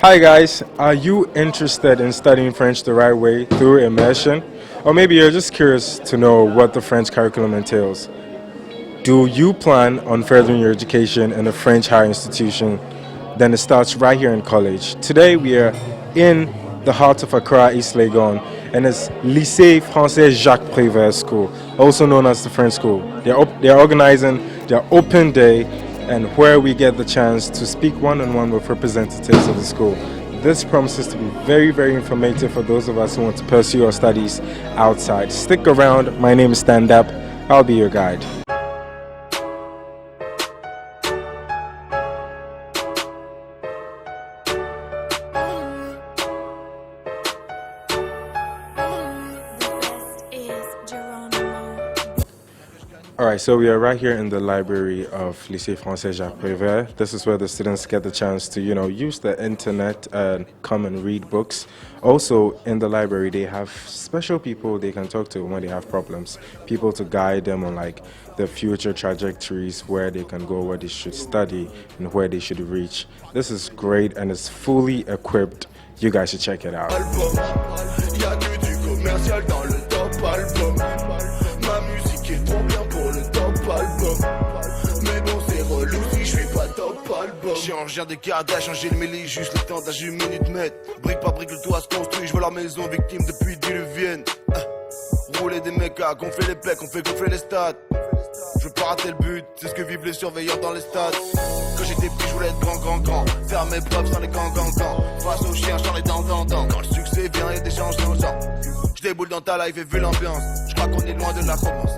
Hi guys, are you interested in studying French the right way through immersion? Or maybe you're just curious to know what the French curriculum entails. Do you plan on furthering your education in a French higher institution? Then it starts right here in college. Today we are in the heart of Accra, East Legon, and it's Lycée Français Jacques Prévert School, also known as the French School. They're organizing their open day and where we get the chance to speak one-on-one with representatives of the school. This promises to be very, very informative for those of us who want to pursue our studies outside. Stick around. My name is Stand Up. I'll be your guide. Alright, so we are right here in the library of Lycée Français Jacques Prévert. This is where the students get the chance to, use the internet and come and read books. Also, in the library, they have special people they can talk to when they have problems. People to guide them on the future trajectories, where they can go, what they should study, and where they should reach. This is great and it's fully equipped. You guys should check it out. J'ai des gardes à changer le mêlée, juste le temps d'agir une minute mètre. Brique par brique, le toit se construit, je veux la maison victime depuis diluvienne. Rouler des mecs à gonfler les plecs, on fait gonfler les stats. Je veux pas rater le but, c'est ce que vivent les surveilleurs dans les stades. Quand j'étais petit, je voulais être grand. Faire mes preuves sans les gants. Face aux chiens, j'en ai dans. Quand le succès vient, y'a des changements aux gens. Je déboule dans ta life et vu l'ambiance, je crois qu'on est loin de la romance.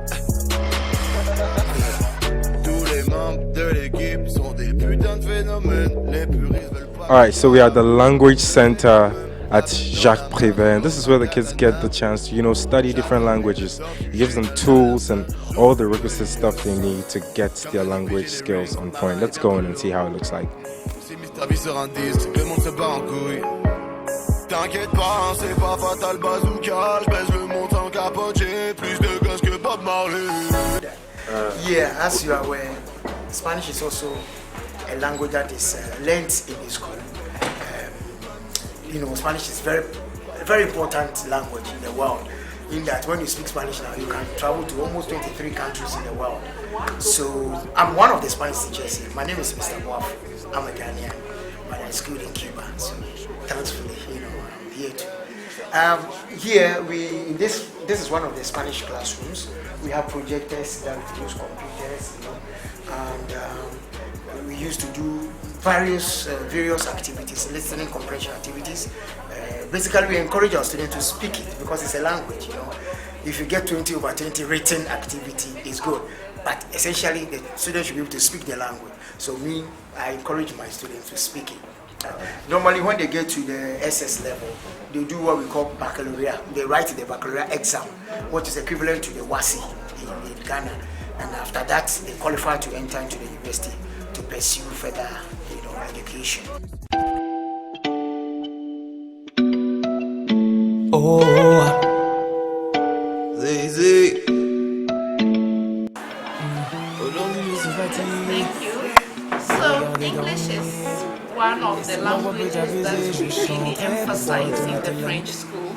Alright, so we are at the language center at Jacques Prevert, and this is where the kids get the chance to, study different languages. It gives them tools and all the requisite stuff they need to get their language skills on point. Let's go in and see how it looks like. T'inquiète pas, c'est pas fatal bazooka, je baisse le montant capote, j'ai plus de gosses que Bob Marley. Yeah, as you are aware, Spanish is also a language that is learned in the school. Spanish is a very important language in the world. In that, when you speak Spanish now, you can travel to almost 23 countries in the world. So, I'm one of the Spanish teachers here. My name is Mr. Boaf. I'm a Ghanaian, but I schooled in Cuba. So, thankfully, I'm here too. This is one of the Spanish classrooms. We have projectors that use computers, and we used to do various activities, listening comprehension activities. Basically, we encourage our students to speak it because it's a language. If you get 20/20 written activity, it's good. But essentially, the students should be able to speak the language. So I encourage my students to speak it. Normally, when they get to the SS level, they do what we call baccalaureate. They write the baccalaureate exam, which is equivalent to the WASI in Ghana. And after that, they qualify to enter into the university to pursue further, education. Lazy. Thank you. So, English is one of the languages that we really emphasize in the French school.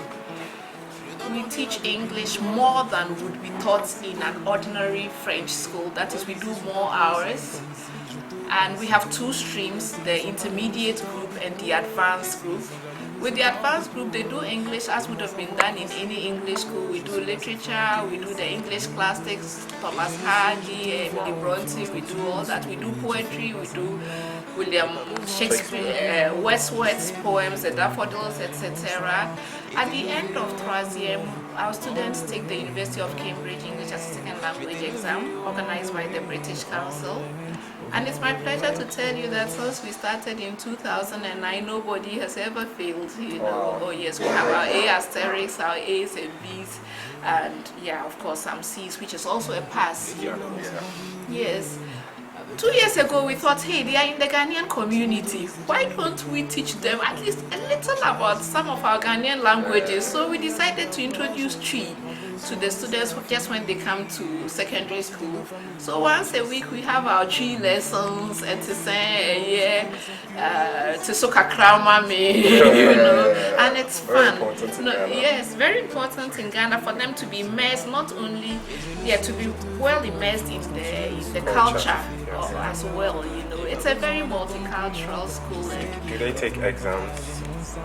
We teach English more than would be taught in an ordinary French school. That is, we do more hours. And we have two streams, the intermediate group and the advanced group. With the advanced group, they do English as would have been done in any English school. We do literature, we do the English classics, Thomas Hardy, Emily Bronte, we do all that. We do poetry, we do William Shakespeare, Wordsworth's poems, the daffodils, etc. At the end of Troisième, our students take the University of Cambridge English as a second language exam, organized by the British Council. And it's my pleasure to tell you that since we started in 2009, nobody has ever failed. Oh yes, we have our A asterisks, our A's and B's, and of course some C's, which is also a pass. Yes. 2 years ago, we thought, hey, they are in the Ghanaian community. Why don't we teach them at least a little about some of our Ghanaian languages? So we decided to introduce Tree. to the students just when they come to secondary school. So once a week we have our 3 lessons and to say to soak a crown you know, and it's fun. Yes, very important in Ghana for them to be immersed, not only to be well immersed in the culture as well. You know, it's a very multicultural school. Do they take exams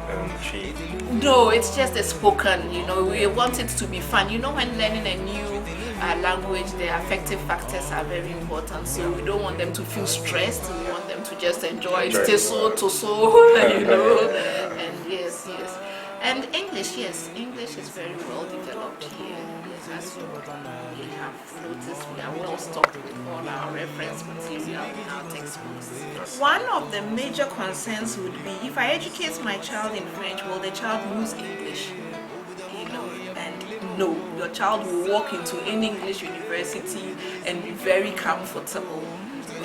and cheat? No, it's just a spoken. You know, we want it to be fun. You know, when learning a new language, the affective factors are very important. So we don't want them to feel stressed. We want them to just enjoy it, you know. And yes. And English, yes, English is very well developed here. Yes, as you have noticed, we are well stocked with all our reference material in our textbooks. One of the major concerns would be, if I educate my child in French, will the child lose English? You know, and no, your child will walk into any English university and be very comfortable.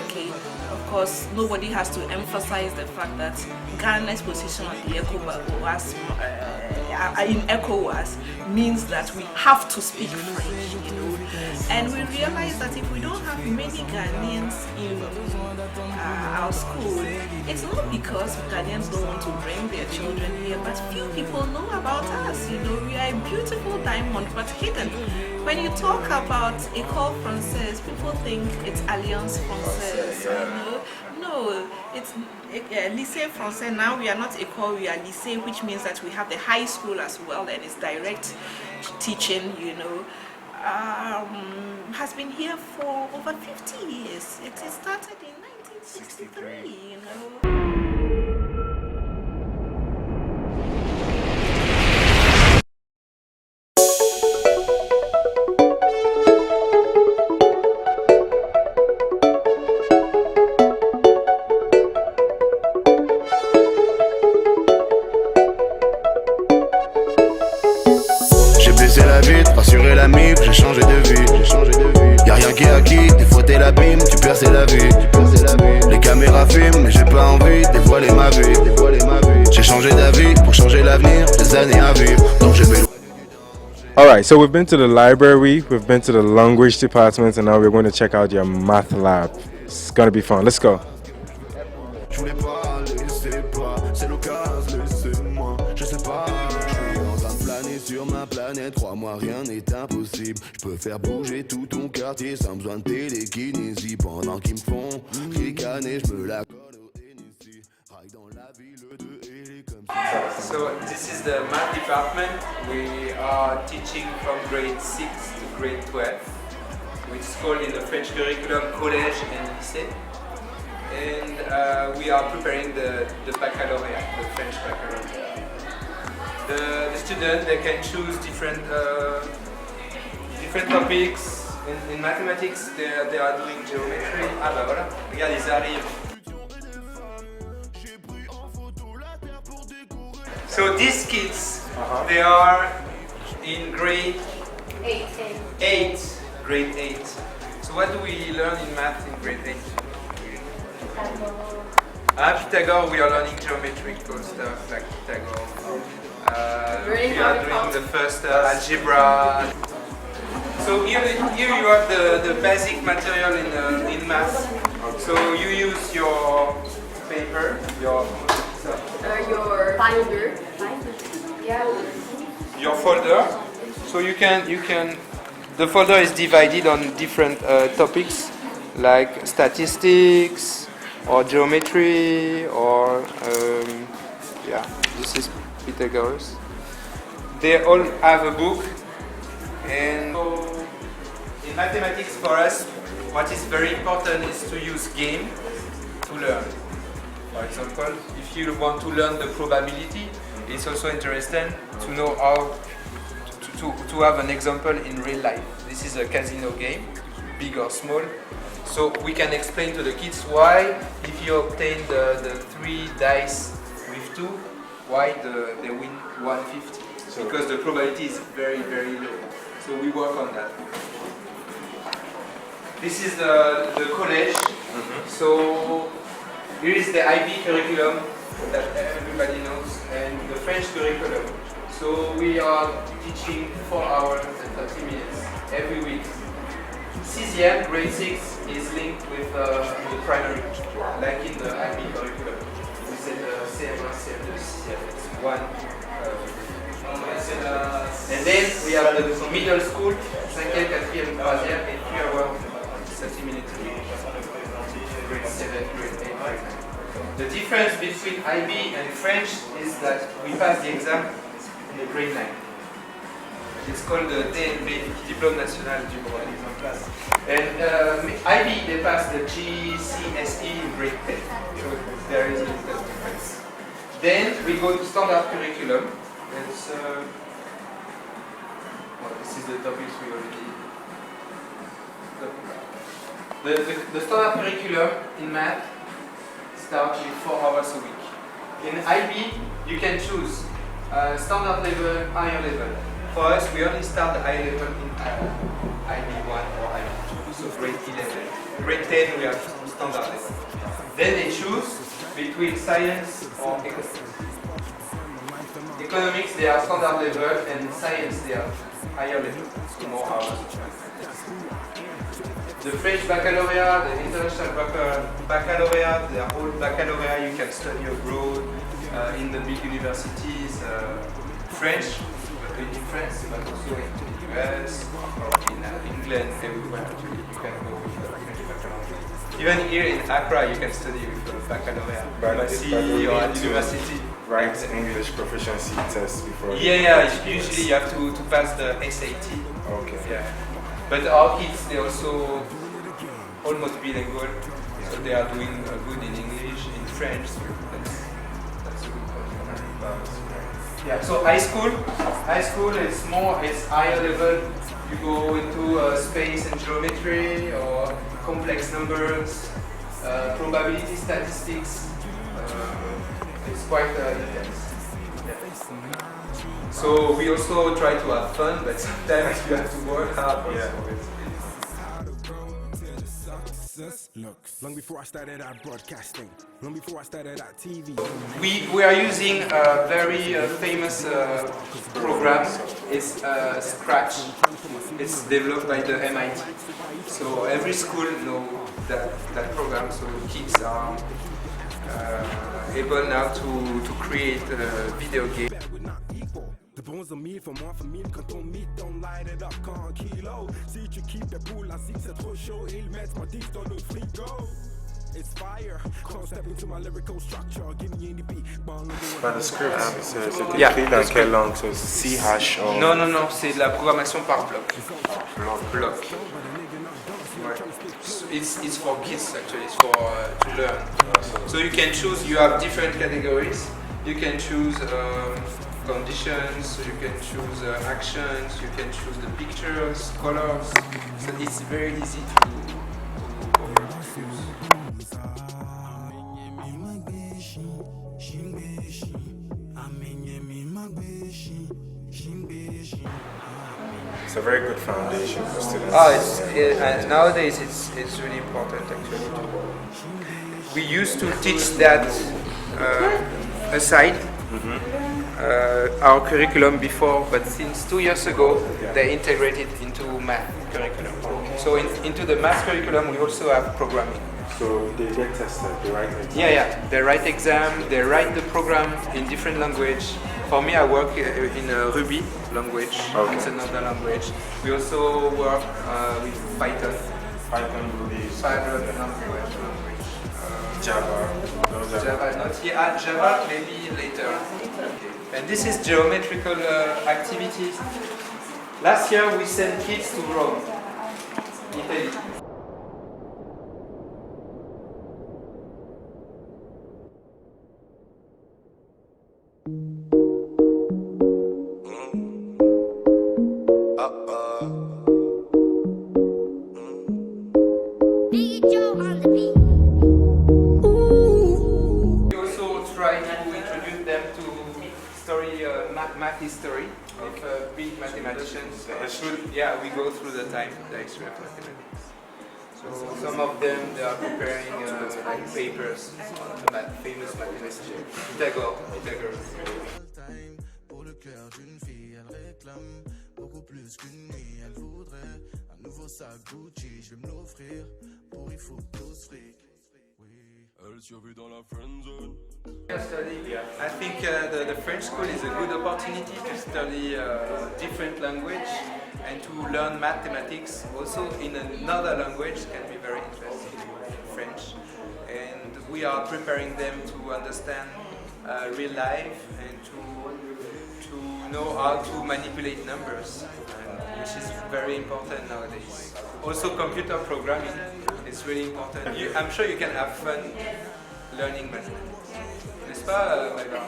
Okay, of course, nobody has to emphasize the fact that Ghana's position on the in ECOWAS means that we have to speak French, you know. And we realize that if we don't have many Ghanaians in our school, it's not because Ghanaians don't want to bring their children here, but few people know about us. You know, we are a beautiful diamond, but hidden. When you talk about École Française, people think it's Alliance Française. You know? No, it's Lycée Français. Now we are not École, we are Lycée, which means that we have the high school as well, and it's direct teaching, you know. Has been here for over 50 years. It started in 1963, you know. Baisser la vitre, rassurer l'ami, j'ai changé de vie. Y'a rien qui est acquis, des fois t'es l'abîme, tu perds la vie. Les caméras filment, mais j'ai pas envie de dévoiler ma vie. J'ai changé d'avis pour changer l'avenir, des années à vivre. Donc je vais. Alright, so we've been to the library, we've been to the language department, and now we're going to check out your math lab. It's gonna be fun. Let's go. Je voulais pas, laissez pas, c'est l'occasion, laissez-moi, je sais pas. Sur ma planète, crois-moi, rien n'est impossible. Je peux faire bouger tout ton quartier sans besoin de télékinésie. Pendant qu'ils me font ricaner, je me la colle au Hennessy. Raille dans la ville de Hélé comme ça. So this is the math department. We are teaching from grade 6 to grade 12, which is called in the French curriculum collège and lycée. And we are preparing the baccalaureate, the French baccalaureate. The students, they can choose different topics. In mathematics, they are doing geometry. Ah bah voilà, regarde, ils arrivent. So these kids, they are in grade 8. Grade 8. So what do we learn in math in grade 8? Pythagore, we are learning geometrical stuff like Pythagore. We are doing the first algebra. So here you have the basic material in math. So you use your paper, your folder. Your folder. So you can. The folder is divided on different topics like statistics or geometry or this is Pythagoras. They all have a book, and so in mathematics for us, what is very important is to use game to learn. For example, if you want to learn the probability, it's also interesting to know how to have an example in real life. This is a casino game, big or small. So we can explain to the kids why, if you obtain the 3 dice with 2, why they win 150. Because the probability is very, very low. So we work on that. This is the college. So here is the IB curriculum that everybody knows, and the French curriculum. So we are teaching 4 hours and 30 minutes every week. CZM, grade 6, is linked with the primary, like in the IB curriculum. We said CM1, CM2, CZM, it's one. And then we have the middle school, 5e, 4e, 3e, and 3 hours, 30 minutes a week. Grade 7, grade 8, grade 9. The difference between IB and French is that we pass the exam in the grade 9. It's called the DNB, Diplôme National du Droit. And IB, they pass the GCSE in grade 10. So there is a little difference. Then we go to standard curriculum. It's, well, this is the topics we already talked about. The standard curriculum in math starts with 4 hours a week. In IB, you can choose standard level, higher level. For us, we only start the high level in IB1 or IB2, so grade 11. Grade 10, we have standard level. Then they choose between science or economics. Economics, they are standard level, and science, they are higher level, so more hours. The French baccalaureate, the international baccalaureate, they are all baccalaureate. You can study abroad in the big universities. French, but in France, but also in the US or in England, everywhere you can go with the French baccalaureate. Even here in Accra, you can study with the baccalaureate, embassy or at university. Write English proficiency test before. Yeah, usually you have to pass the SAT. Okay. Yeah. But our kids, they also almost bilingual, so they are doing good in English, in French. So that's a good point. Yeah. So high school is more, it's higher level. You go into space and geometry or complex numbers, probability statistics. It's quite intense. Yeah. So we also try to have fun, but sometimes you have to work hard. Yeah. Long before I started out broadcasting, long before I started out TV. We are using a very famous program. It's Scratch. It's developed by the MIT. So every school knows that program. So kids are able now to create a video game. De bons amis font moins famille quand on mythe, on light it up quand kilo. Si tu kiffes les poules, ainsi que c'est trop chaud, ils mettent ma diff dans le frigo. It's fire, can't step into my lyrical structure, give me any beat. Par le script, c'est écrit dans quelle langue? So C hash or... Non, c'est de la programmation par bloc. Bloc. Ouais. It's for kids actually, it's for to learn. So you can choose, you have different categories. You can choose conditions, you can choose actions, you can choose the pictures, colors. So it's very easy to use. It's a very good foundation for students. Nowadays it's really important actually. We used to teach that aside. Our curriculum before, but since 2 years ago, they integrated into math curriculum. So into the math curriculum, we also have programming. So they get tested, they write exam? Yeah. They write exam, they write the program in different language. For me, I work in Ruby language. Okay. It's another language. We also work with Python. Python, Ruby, Python language. Java. Java, not yet. Java, maybe later. And this is geometrical activities. Last year we sent kids to Rome, Italy. Math history of big mathematicians. We go through the history of mathematics. So some of them, they are preparing like papers on the famous mathematician Pythagoras. cœur d'une fille, elle réclame beaucoup plus qu'une nuit. Elle voudrait un nouveau sac Gucci, je vais me l'offrir pour y foutre tout ce fric. Elle survit dans la friend zone. I think the French school is a good opportunity to study different language and to learn mathematics also in another language can be very interesting, French. And we are preparing them to understand real life and to know how to manipulate numbers, which is very important nowadays. Also computer programming is really important. I'm sure you can have fun learning mathematics. N'est-ce pas, Maëva?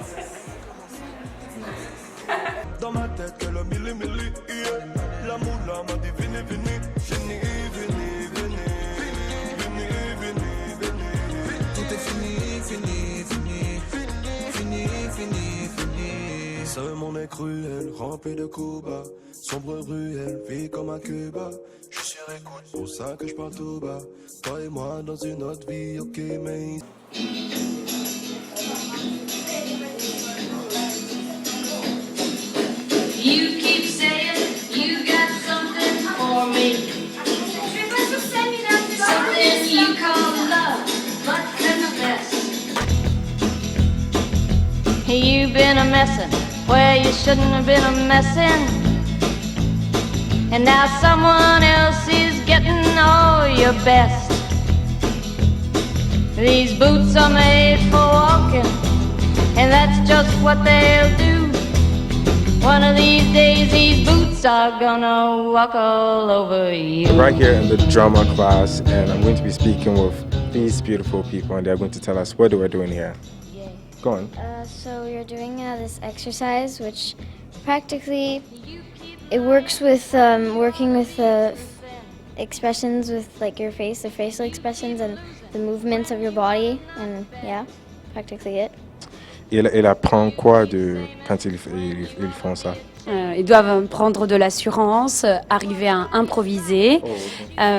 Dans ma tête, que le mille, yeah. La moula m'a dit venez, venez, venez, venez, venez, venez, venez. Tout est fini, fini, fini, fini, fini, fini. Ce monde est cruel, rempli de coups bas. Sombre ruelle, vie comme un Cuba. Je suis sur écoute, pour ça que je parle tout bas. Toi et moi dans une autre vie, ok, mais. You keep saying you got something for me. Something you call love, but confess. You've been a messin' where you shouldn't have been a messin'. And now someone else is getting all your best. These boots are made for walking, and that's just what they'll do. One of these days, these boots are gonna walk all over you. Right here in the drama class, and I'm going to be speaking with these beautiful people, and they're going to tell us what we're doing here. Yeah. Go on. So we're doing this exercise, which practically it works with working with expressions with like your face, the facial expressions and the movements of your body, and yeah, practically it. Il apprend quoi quand ils font ça? Ils doivent prendre de l'assurance, arriver à improviser,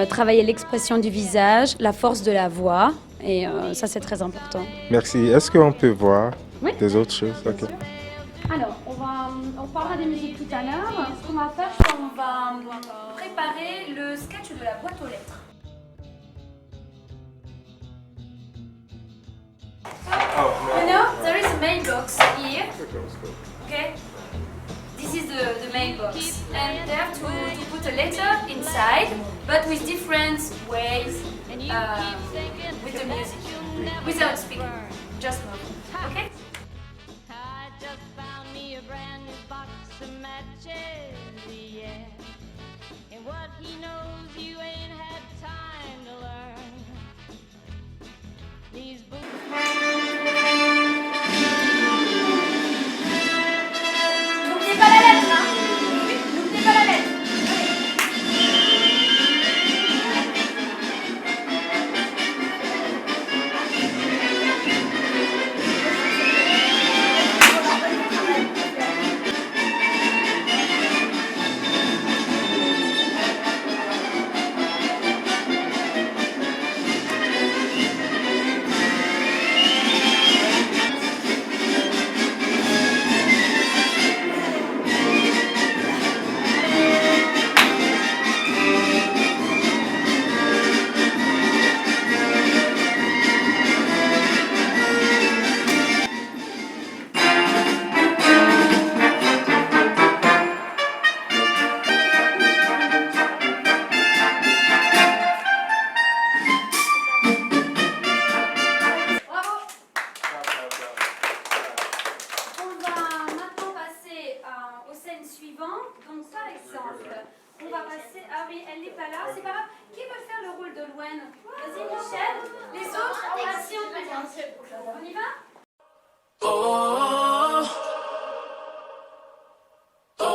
travailler l'expression du visage, la force de la voix, et ça c'est très important. Merci. Est-ce qu'on peut voir des autres choses? Okay. Alors, on parlera des musiques tout à l'heure. Ce qu'on va faire, c'est qu'on va préparer le sketch de la boîte aux lettres. You know, there is a mailbox here. Okay, this is the mailbox, and they have to put a letter inside, but with different ways, with the music, without speaking, just move. Okay. I just found me a brand new box of matches, yeah. And what he knows you ain't had time to learn. These boots. N'oubliez pas la lettre, hein. N'oubliez pas la lettre. On va passer. Ah oui, elle n'est pas là, c'est pas grave. Qui veut faire le rôle de Louen? Vas-y, Michel. Les autres, si on peut bien. On y va? Oh, oh.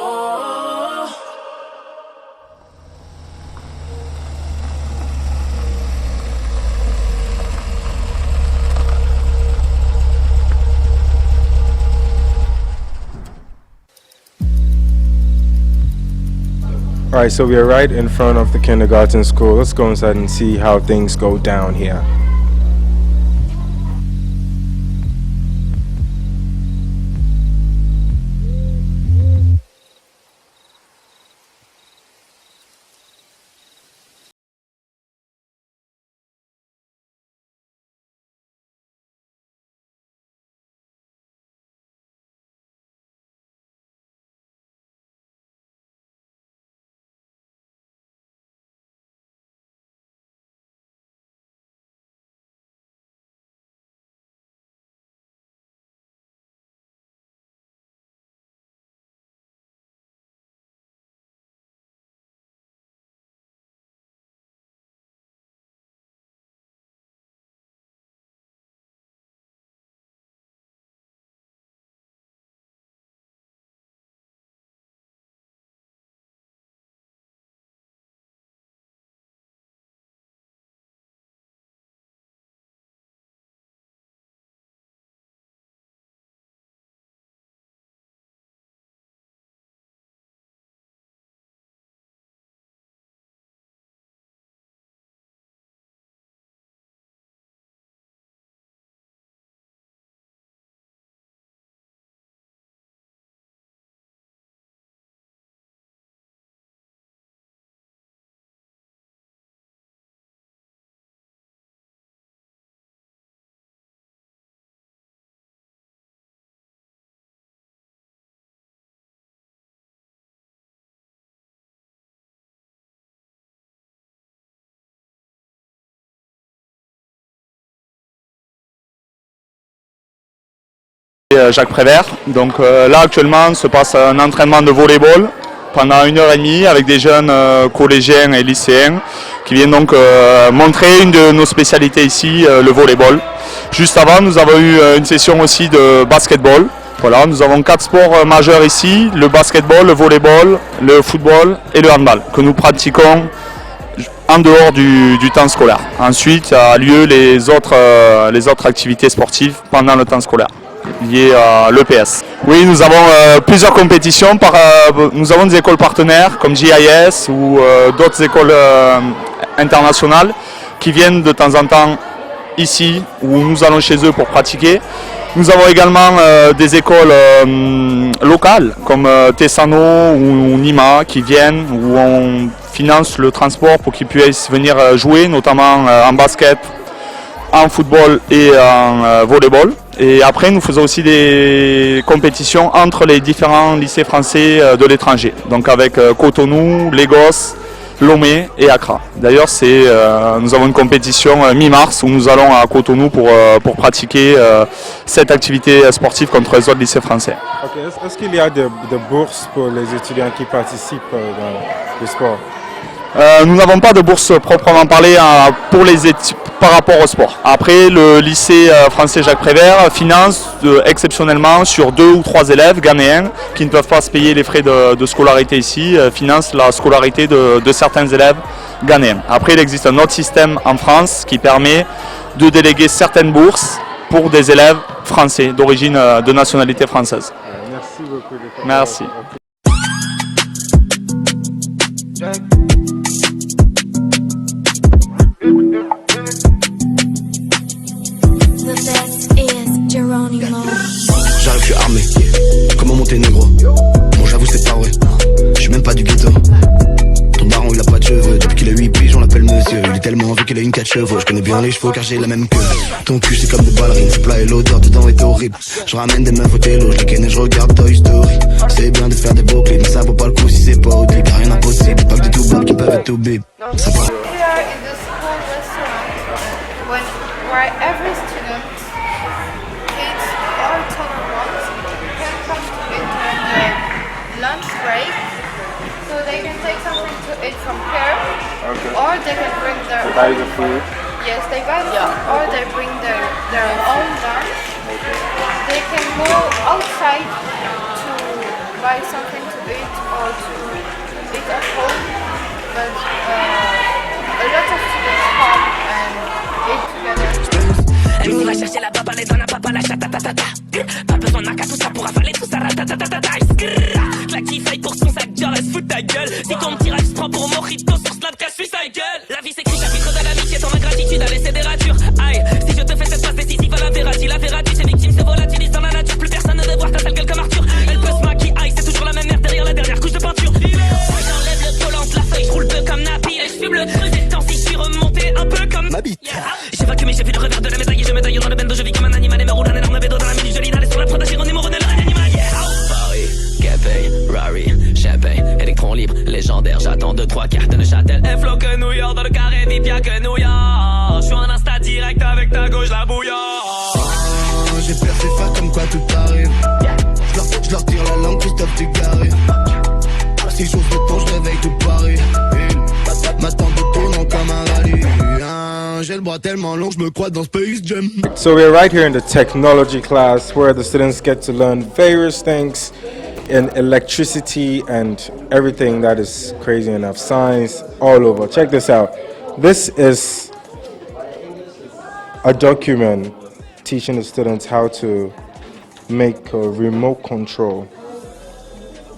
All right, so we are right in front of the kindergarten school. Let's go inside and see how things go down here. Jacques Prévert. Donc là actuellement se passe un entraînement de volleyball pendant 1h30 avec des jeunes collégiens et lycéens qui viennent donc montrer une de nos spécialités ici, le volleyball. Juste avant, nous avons eu une session aussi de basketball. Voilà, nous avons 4 sports majeurs ici, le basketball, le volleyball, le football et le handball, que nous pratiquons en dehors du temps scolaire. Ensuite, a lieu les autres activités sportives pendant le temps scolaire, liées à l'EPS. Oui, nous avons plusieurs compétitions. Nous avons des écoles partenaires comme GIS ou d'autres écoles internationales qui viennent de temps en temps ici, où nous allons chez eux pour pratiquer. Nous avons également des écoles locales comme Tessano ou Nima qui viennent, où on finance le transport pour qu'ils puissent venir jouer, notamment en basket, en football et en volleyball. Et après, nous faisons aussi des compétitions entre les différents lycées français de l'étranger, donc avec Cotonou, Lagos, Lomé et Accra. D'ailleurs, nous avons une compétition mi-mars où nous allons à Cotonou pour pratiquer cette activité sportive contre les autres lycées français. Okay. Est-ce qu'il y a des bourses pour les étudiants qui participent dans le sport? Nous n'avons pas de bourse proprement parlée pour les études par rapport au sport. Après, le lycée français Jacques Prévert finance exceptionnellement sur 2 ou 3 élèves ghanéens qui ne peuvent pas se payer les frais de scolarité ici, finance la scolarité de certains élèves ghanéens. Après, il existe un autre système en France qui permet de déléguer certaines bourses pour des élèves français d'origine de nationalité française. Merci beaucoup. Merci. J'arrive, je suis armé. Comment monter négro? Bon, j'avoue, c'est pas vrai. Je suis même pas du ghetto. Ton baron, il a pas de cheveux. Depuis qu'il a 8 piges, on l'appelle monsieur. Il est tellement vu qu'il a une 4 chevaux. Je connais bien les chevaux car j'ai la même queue. Ton cul, c'est comme des ballerines. C'est plat et l'odeur dedans est horrible. Je ramène des meufs au télo. Je les ken et je regarde Toy Story. C'est bien de faire des beaux clips, mais ça vaut pas le coup si c'est pas audible. Y'a rien d'impossible. Pas que des tout bab qui peuvent être tout bib. Ça va. Where every student eats whatever wants, can come to it during the lunch break, so they can take something to eat from here, or they can bring their buy the food. Yes, they buy the food, or they bring their own lunch. They can go outside to buy something to eat or to eat at home, but a lot of students come and eat together. Elle nous va chercher la baba, les donne à papa, la chatatatata. Pas besoin d'un cas, tout ça pour avaler tout ça, ratatatata. La qui faille pour son sac, genre elle se fout ta gueule. Si ton petit rêve se prend pour mojito sur Snapchat, suis sa gueule. La vie s'écrit chapitre de l'amitié, ton ingratitude a laissé des ratures. Aïe, si je te fais cette passe décisive à la vertu, c'est victime, c'est volatilise dans la nature. Plus personne ne veut voir ta sale gueule comme Arthur. Elle peut se maquiller, aïe, c'est toujours la même merde derrière la dernière couche de peinture. J'enlève le collant de la feuille, je roule peu comme Napi. Et je fume le truc, et le temps si je suis remonté un peu comme ma bite. J'ai vaincu mais j'ai vu le revers de la médaille. Je médaille dans le bendo, je vis comme un animal et me roule un énorme bédo dans la mini. Je lis d'aller sur la prod, j'ai numéro de l'animal. Paris, Capay, Rari, Champagne, électron libre, légendaire. J'attends 2-3 cartes de Châtel. Et flow que New York, dans le carré, vip y'a que New York. J'suis en insta direct avec ta gauche, la bouillard. J'ai percé faire comme quoi tout arrive. J'leur tire la langue, Christophe t'es garé. Si j'ouvre le temps, j'réveille tout Paris. M'attend de tournant comme un rallye. J'ai le bras tellement long, j'me crois dans Space Jam. So we're right here in the technology class where the students get to learn various things in electricity and everything that is crazy enough. Science all over. Check this out. This is a document teaching the students how to make a remote control.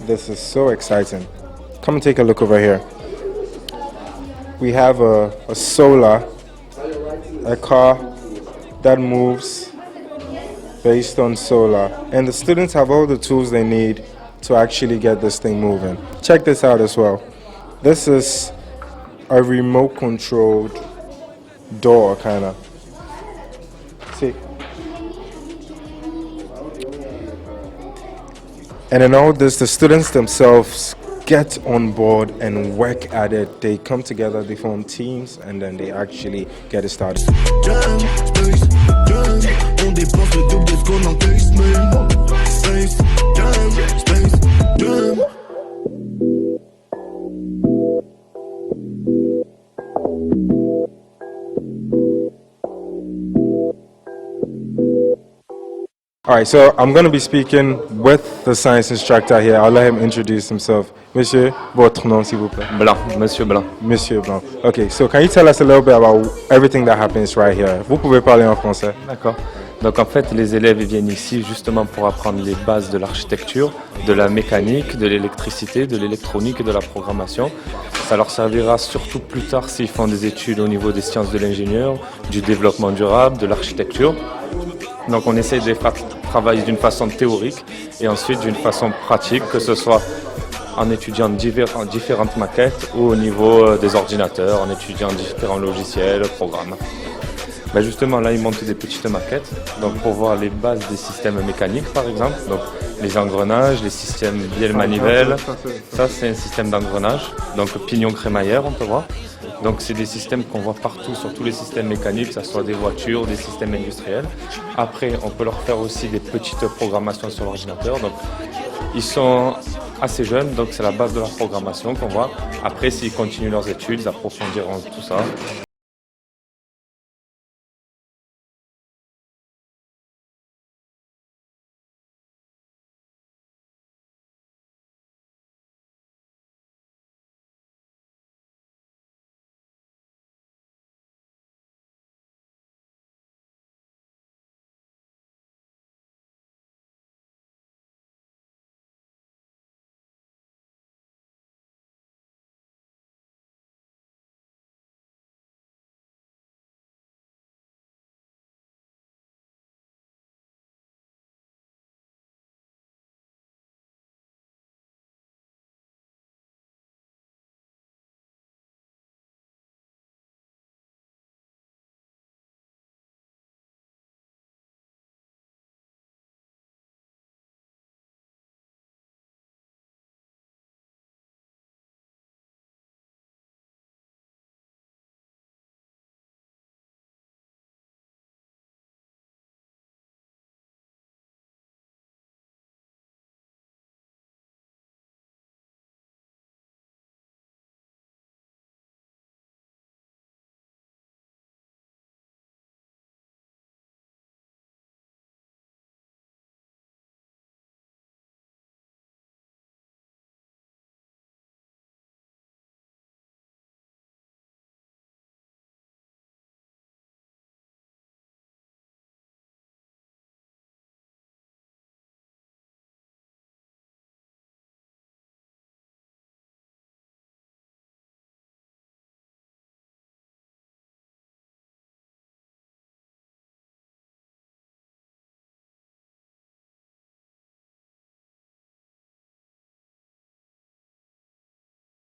This is so exciting. Come and take a look over here. We have a solar, a car that moves based on solar, and the students have all the tools they need to actually get this thing moving. Check this out as well. This is a remote controlled door, kind of. See? And in all this, the students themselves get on board and work at it. They come together, they form teams, and then they actually get it started. jam. On dépense le double de ce qu'on encaisse, man. Space jam, space jam. All right, so I'm going to be speaking with the science instructor here. I'll let him introduce himself. Monsieur, votre nom, s'il vous plaît. Blanc, Monsieur Blanc. Monsieur Blanc. Okay, so can you tell us a little bit about everything that happens right here? Vous pouvez parler en français. D'accord. Donc en fait, les élèves viennent ici justement pour apprendre les bases de l'architecture, de la mécanique, de l'électricité, de l'électronique et de la programmation. Ça leur servira surtout plus tard s'ils font des études au niveau des sciences de l'ingénieur, du développement durable, de l'architecture. Donc on essaie de les faire travailler d'une façon théorique et ensuite d'une façon pratique, que ce soit en étudiant différentes maquettes ou au niveau des ordinateurs, en étudiant différents logiciels, programmes. Ben justement là ils montent des petites maquettes donc pour voir les bases des systèmes mécaniques par exemple, donc les engrenages, les systèmes bielle-manivelle, ça c'est un système d'engrenage, donc pignon crémaillère on peut voir. Donc c'est des systèmes qu'on voit partout sur tous les systèmes mécaniques, que ce soit des voitures, des systèmes industriels. Après on peut leur faire aussi des petites programmations sur l'ordinateur, donc ils sont assez jeunes, donc c'est la base de leur programmation qu'on voit. Après s'ils continuent leurs études, ils approfondiront tout ça.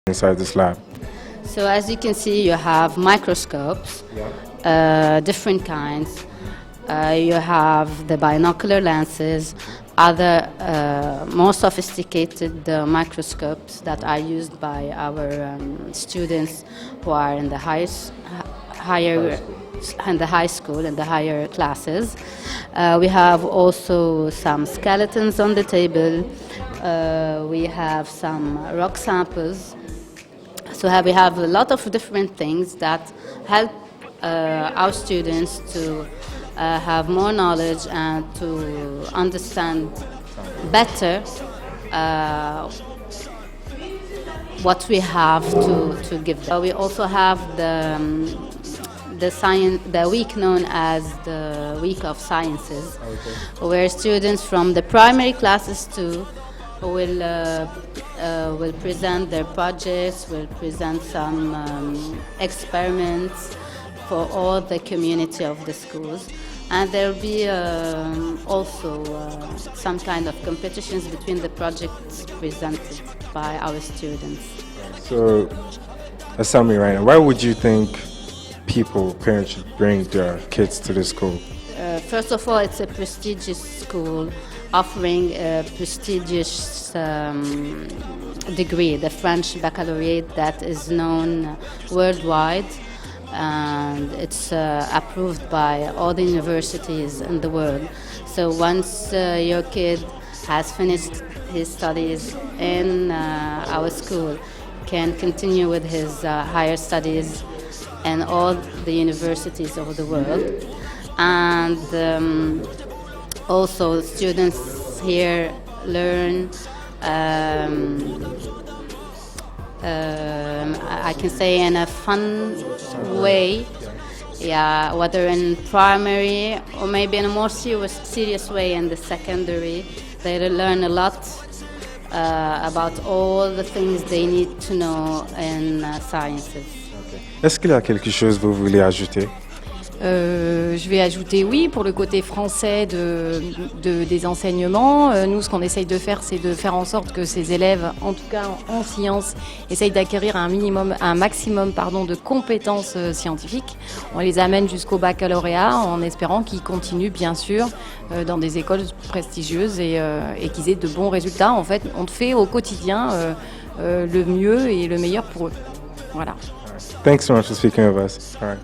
Inside this lab. So as you can see, you have microscopes, different kinds. You have the binocular lenses, other more sophisticated microscopes that are used by our students who are in the higher school and the higher classes. We have also some skeletons on the table. We have some rock samples. So we have a lot of different things that help our students to have more knowledge and to understand better what we have to give them. We also have the week known as the Week of Sciences, where students from the primary classes too will present their projects, will present some experiments for all the community of the schools. And there will be also some kind of competitions between the projects presented by our students. So, a summary right now, why would you think parents should bring their kids to this school? First of all, it's a prestigious school offering a prestigious degree, the French baccalaureate that is known worldwide. and it's approved by all the universities in the world. So once your kid has finished his studies in our school, can continue with his higher studies in all the universities of the world. And also students here learn, I can say in a fun way, yeah, whether in primary or maybe in a more serious way in the secondary. They learn a lot about all the things they need to know in sciences. Est-ce qu'il y a quelque chose que vous voulez ajouter? Je vais ajouter oui pour le côté français des enseignements. Nous, ce qu'on essaye de faire, c'est de faire en sorte que ces élèves, en tout cas en sciences, essayent d'acquérir un maximum de compétences scientifiques. On les amène jusqu'au baccalauréat en espérant qu'ils continuent bien sûr dans des écoles prestigieuses et qu'ils aient de bons résultats. En fait, on fait au quotidien le mieux et le meilleur pour eux. Voilà. Thanks so much for speaking with us. All right.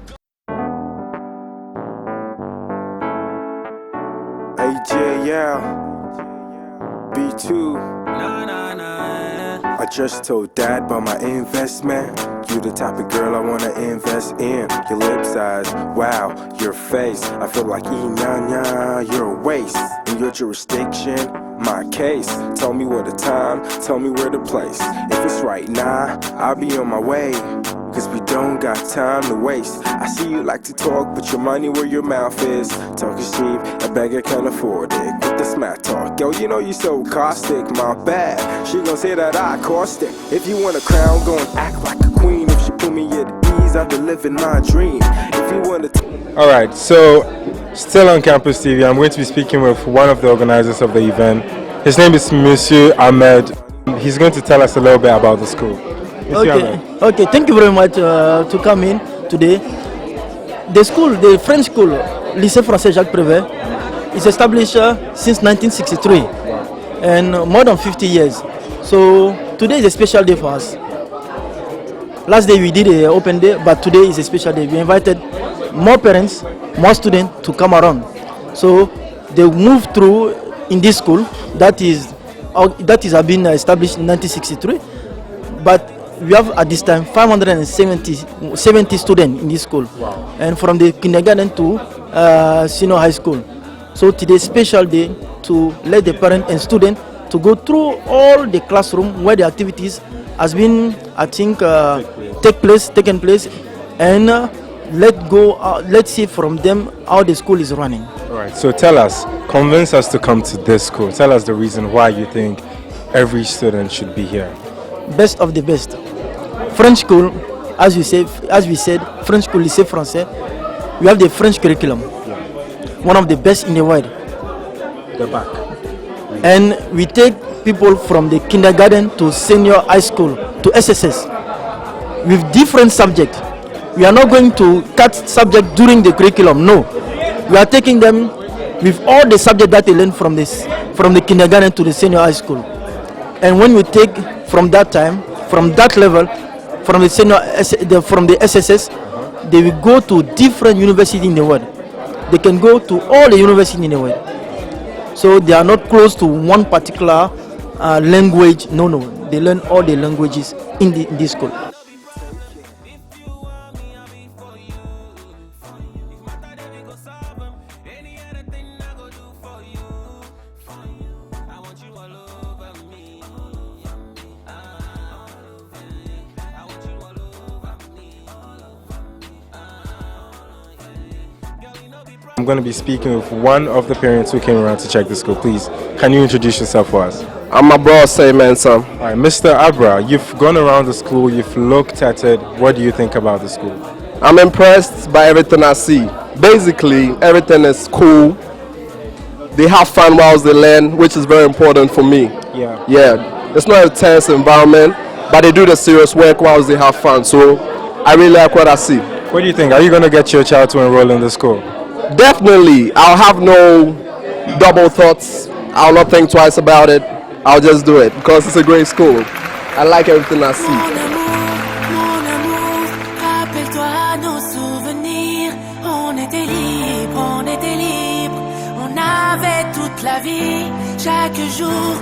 AJ, yeah. B2. I just told dad about my investment. You the type of girl I wanna invest in. Your lip size, wow, your face. I feel like E-nya-nya, you're a waste. In your jurisdiction, my case. Tell me where the time, tell me where the place. If it's right now, I'll be on my way. Cause we don't got time to waste. I see you like to talk, but your money where your mouth is. Talk is cheap, a beggar can't afford it. With the smack talk, yo, you know you so caustic, my bad. She gon' say that I caustic. If you want a crown, go and act like a queen. If she put me at ease, I'll be living my dream. If you want to... Alright, so still on Campus TV, I'm going to be speaking with one of the organizers of the event. His name is Monsieur Ahmed. He's going to tell us a little bit about the school. Okay, thank you very much to come in today. The school, the French school, Lycée Français Jacques Prevert, is established since 1963 and more than 50 years. So today is a special day for us. Last day we did an open day, but today is a special day. We invited more parents, more students to come around. So they moved through in this school that is been established in 1963, but we have at this time 570 students in this school. Wow. And from the kindergarten to senior high school. So today's special day to let the parent and student to go through all the classroom where the activities has been, I think, taken place, and let's see from them how the school is running. All right. So tell us, convince us to come to this school. Tell us the reason why you think every student should be here. Best of the best. French school, as we said, French school, Lycée Français, we have the French curriculum, one of the best in the world. The back. And we take people from the kindergarten to senior high school, to SSS, with different subjects. We are not going to cut subject during the curriculum, no. We are taking them with all the subjects that they learn from the kindergarten to the senior high school. And when we take from that time, from that level, from the SSS, they will go to different universities in the world. They can go to all the universities in the world. So they are not close to one particular language. No, they learn all the languages in this school. I'm going to be speaking with one of the parents who came around to check the school. Please, can you introduce yourself for us? I'm my bro, say man, son. All right, Mr. Abra, you've gone around the school, you've looked at it. What do you think about the school? I'm impressed by everything I see. Basically, everything is cool. They have fun while they learn, which is very important for me. Yeah. It's not a tense environment, but they do the serious work while they have fun. So I really like what I see. What do you think? Are you going to get your child to enroll in the school? Definitely. I'll have no double thoughts. I'll not think twice about it. I'll just do it because it's a great school. I like everything I see. Chaque jour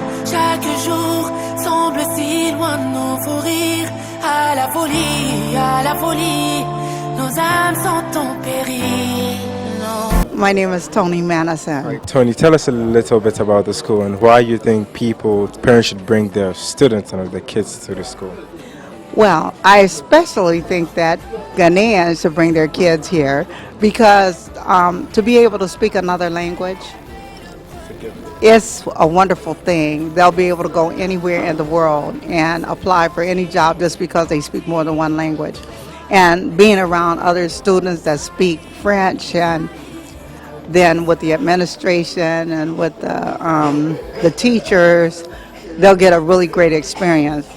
semble si loin de nous, faut rire à la folie, nos âmes sont en péril. My name is Tony Manison. Right, Tony, tell us a little bit about the school and why you think parents should bring their students and their kids to the school. Well, I especially think that Ghanaians should bring their kids here because to be able to speak another language, it's a wonderful thing. They'll be able to go anywhere in the world and apply for any job just because they speak more than one language. And being around other students that speak French, and then with the administration and with the teachers, they'll get a really great experience.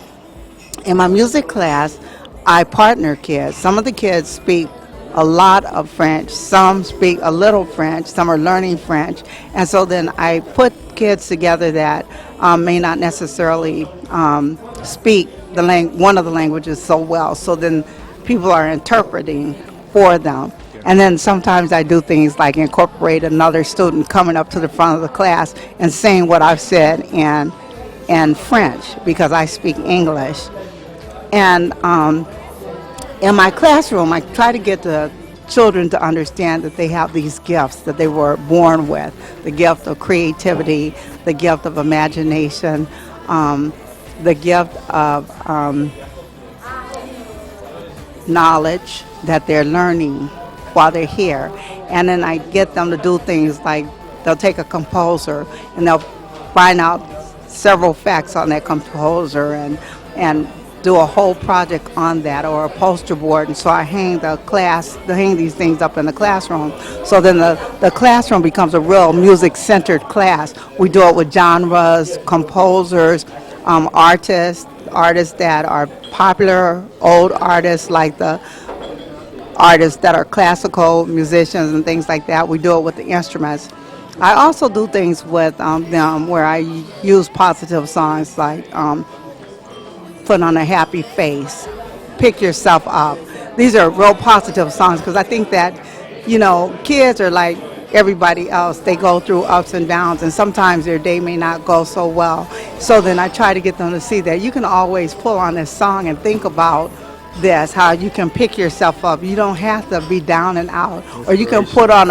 In my music class, I partner kids. Some of the kids speak a lot of French, some speak a little French, some are learning French, and so then I put kids together that may not necessarily speak one of the languages so well, so then people are interpreting for them. And then sometimes I do things like incorporate another student coming up to the front of the class and saying what I've said in French because I speak English. And in my classroom, I try to get the children to understand that they have these gifts that they were born with, the gift of creativity, the gift of imagination, the gift of knowledge that they're learning while they're here. And then I get them to do things like they'll take a composer and they'll find out several facts on that composer and do a whole project on that, or a poster board. And so I hang these things up in the classroom. So then the classroom becomes a real music-centered class. We do it with genres, composers, artists that are popular, old artists like the artists that are classical musicians and things like that. We do it with the instruments. I also do things with them where I use positive songs like Put on a Happy Face, Pick Yourself Up. These are real positive songs because I think that, kids are like everybody else. They go through ups and downs, and sometimes their day may not go so well. So then I try to get them to see that you can always pull on this song and think about this, how you can pick yourself up. You don't have to be down and out, or you can put on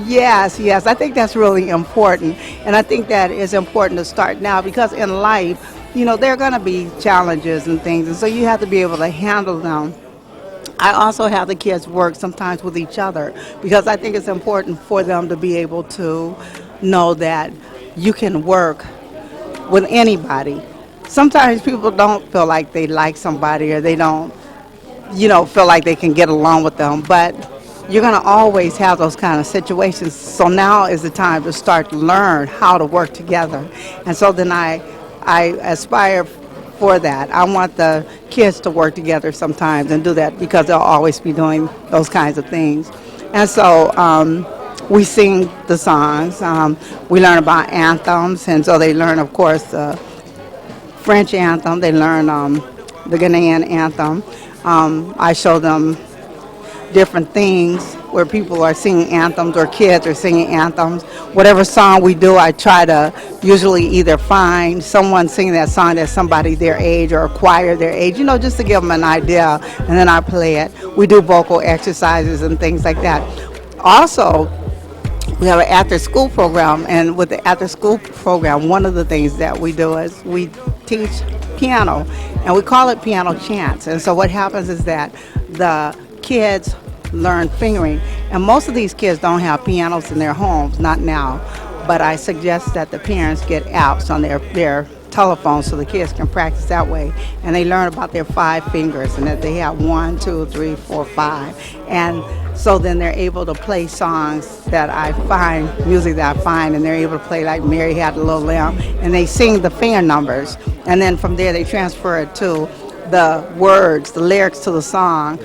yes, I think that's really important. And I think that is important to start now because in life, there are going to be challenges and things, and so you have to be able to handle them. I also have the kids work sometimes with each other because I think it's important for them to be able to know that you can work with anybody. Sometimes people don't feel like they like somebody, or they don't feel like they can get along with them, but you're going to always have those kind of situations. So now is the time to start to learn how to work together. And so then I aspire for that. I want the kids to work together sometimes and do that because they'll always be doing those kinds of things. And so we sing the songs. We learn about anthems, and so they learn, of course, the French anthem. They learn the Ghanaian anthem. I show them different things where people are singing anthems or kids are singing anthems. Whatever song we do, I try to usually either find someone singing that song that's somebody their age or a choir their age, just to give them an idea, and then I play it. We do vocal exercises and things like that. Also, we have an after-school program, and with the after-school program, one of the things that we do is we teach piano, and we call it piano chants. And so what happens is that the kids learn fingering, and most of these kids don't have pianos in their homes, not now, but I suggest that the parents get apps on their telephones so the kids can practice that way, and they learn about their 5 fingers and that they have 1, 2, 3, 4, 5, and so then they're able to play songs that I find, music that I find, and they're able to play like Mary Had a Little Lamb, and they sing the finger numbers, and then from there they transfer it to the words, the lyrics to the songs,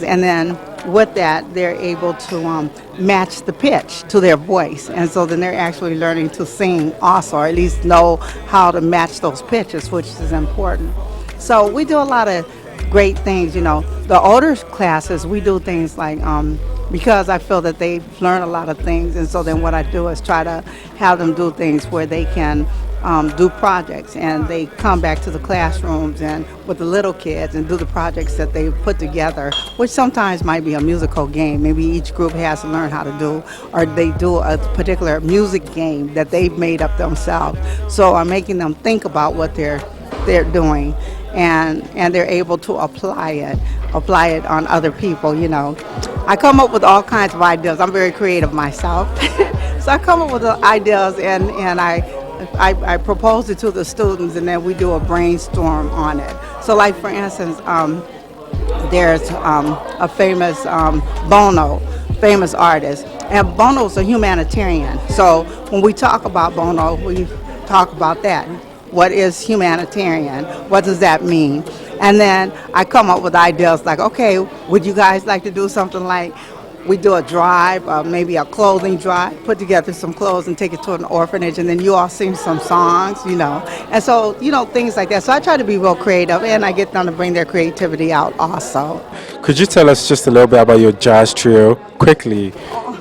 and then with that they're able to match the pitch to their voice, and so then they're actually learning to sing also, or at least know how to match those pitches, which is important. So we do a lot of great things. The older classes, we do things like because I feel that they learn a lot of things. And so then what I do is try to have them do things where they can do projects, and they come back to the classrooms and with the little kids and do the projects that they put together, which sometimes might be a musical game. Maybe each group has to learn how to do, or they do a particular music game that they've made up themselves. So I'm making them think about what they're doing, and they're able to apply it on other people. You know, I come up with all kinds of ideas. I'm very creative myself, so I come up with the ideas and I propose it to the students, and then we do a brainstorm on it. So like for instance, there's a famous Bono, famous artist, and Bono's a humanitarian. So when we talk about Bono, we talk about that. What is humanitarian? What does that mean? And then I come up with ideas like, okay, would you guys like to do something like, we do a drive, maybe a clothing drive, put together some clothes and take it to an orphanage, and then you all sing some songs, you know. And so, you know, things like that. So I try to be real creative, and I get them to bring their creativity out also. Could you tell us just a little bit about your jazz trio, quickly,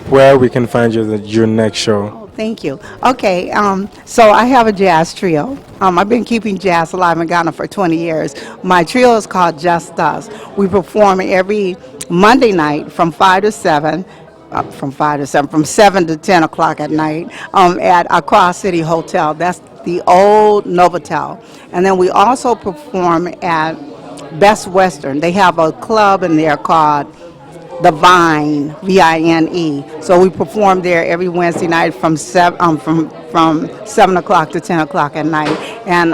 where we can find your next show? Thank you. Okay, so I have a jazz trio. I've been keeping jazz alive in Ghana for 20 years. My trio is called Just Us. We perform every Monday night from 5 to 7, from 7 to 10 o'clock at night at Accra City Hotel. That's the old Novotel. And then we also perform at Best Western. They have a club in there called The Vine, V-I-N-E. So we perform there every Wednesday night from 7 o'clock to 10 o'clock at night. And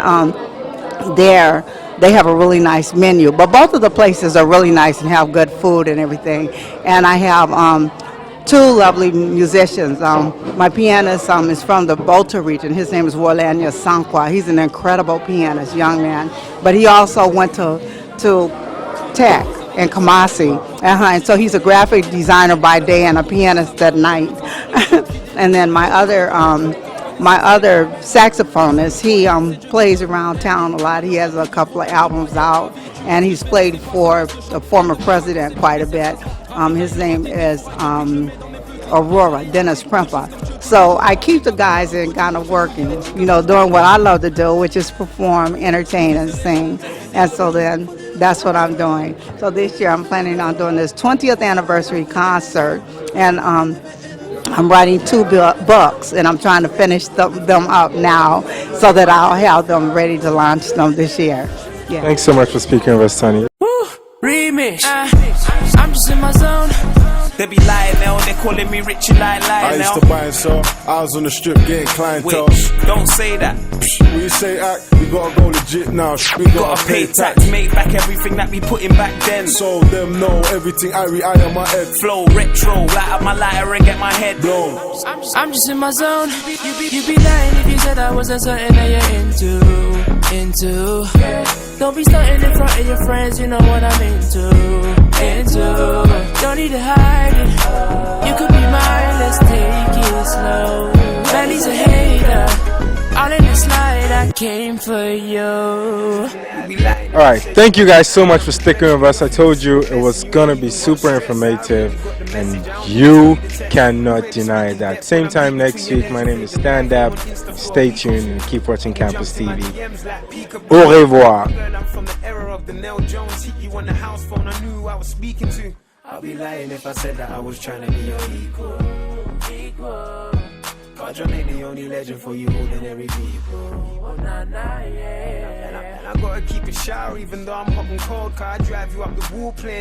there they have a really nice menu. But both of the places are really nice and have good food and everything. And I have two lovely musicians. My pianist is from the Volta region. His name is Warlania Sankwa. He's an incredible pianist, young man. But he also went to Tech in Kumasi. And so he's a graphic designer by day and a pianist at night. And then my other saxophonist, he plays around town a lot. He has a couple of albums out, and he's played for the former president quite a bit. His name is Aurora, Dennis Prempa. So I keep the guys in Ghana working, you know, doing what I love to do, which is perform, entertain, and sing. And so then that's what I'm doing. So this year I'm planning on doing this 20th anniversary concert, and I'm writing 2 books, and I'm trying to finish them up now so that I'll have them ready to launch them this year. Yeah. Thanks so much for speaking with us, Tony. Remix. I'm just in my zone. They be lying now, they calling me Richie Lie I now. used to buy and sell. I was on the strip getting clientele. Wait, don't say that. When you say act, we gotta go legit now. We gotta pay tax. Make back everything that we put in back then. So them know everything I on my head. Flow retro, light up my lighter and get my head blown. I'm just in my zone. You be lying if you said I wasn't something that you're into. Don't be starting in front of your friends, you know what I'm into. Don't need to hide it. You could be mine, let's take it slow. Belly's a hater. All in the slide, I came for you. Alright, thank you guys so much for sticking with us. I told you it was gonna be super informative, and you cannot deny that. Same time next week. My name is Stand Up. Stay tuned and keep watching Campus TV. Au revoir. I'll be lying if I said that I was trying to be your equal. God, John ain't the only legend for you ordinary people. And I gotta keep it shower even though I'm hot and cold. Cause I drive you up the wall playing